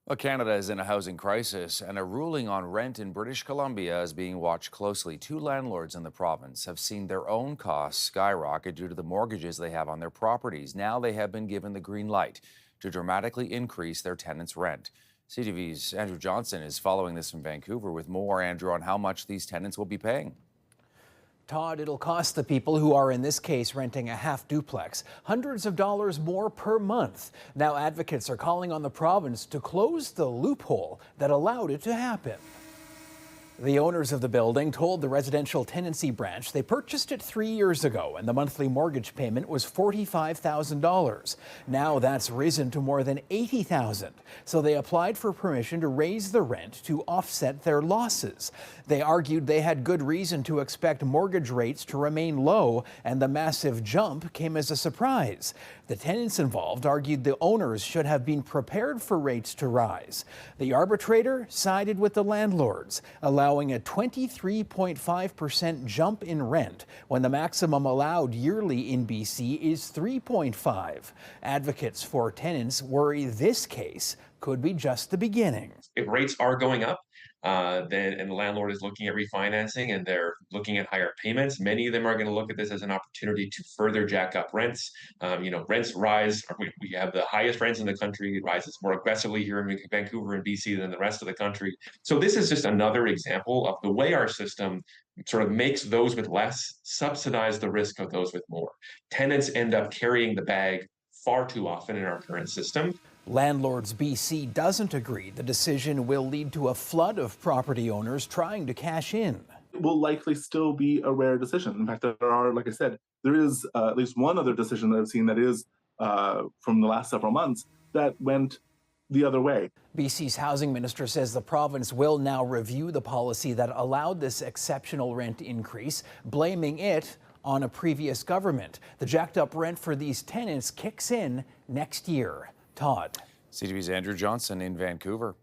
Well, Canada is in a housing crisis, and a ruling on rent in British Columbia is being watched closely. Two landlords in the province have seen their own costs skyrocket due to the mortgages they have on their properties. Now they have been given the green light to dramatically increase their tenants' rent. CTV's Andrew Johnson is following this from Vancouver with more, Andrew, on how much these tenants will be paying. Todd, it'll cost the people who are in this case renting a half duplex hundreds of dollars more per month. Now advocates are calling on the province to close the loophole that allowed it to happen. The owners of the building told the residential tenancy branch they purchased it 3 years ago and the monthly mortgage payment was $45,000. Now that's risen to more than $80,000. So they applied for permission to raise the rent to offset their losses. They argued they had good reason to expect mortgage rates to remain low, and the massive jump came as a surprise. The tenants involved argued the owners should have been prepared for rates to rise. The arbitrator sided with the landlords, allowing a 23.5% jump in rent when the maximum allowed yearly in BC is 3.5. Advocates for tenants worry this case could be just the beginning. If rates are going up, then the landlord is looking at refinancing and they're looking at higher payments, many of them are going to look at this as an opportunity to further jack up rents. Rents rise. We have the highest rents in the country. It rises more aggressively here in Vancouver and BC than the rest of the country. So this is just another example of the way our system sort of makes those with less subsidize the risk of those with more. Tenants end up carrying the bag far too often in our current system. Landlords BC doesn't agree the decision will lead to a flood of property owners trying to cash in. It will likely still be a rare decision. In fact, there are, like I said, there is at least one other decision that I've seen that is from the last several months that went the other way. BC's housing minister says the province will now review the policy that allowed this exceptional rent increase, blaming it on a previous government. The jacked up rent for these tenants kicks in next year. Todd. CTV's Andrew Johnson in Vancouver.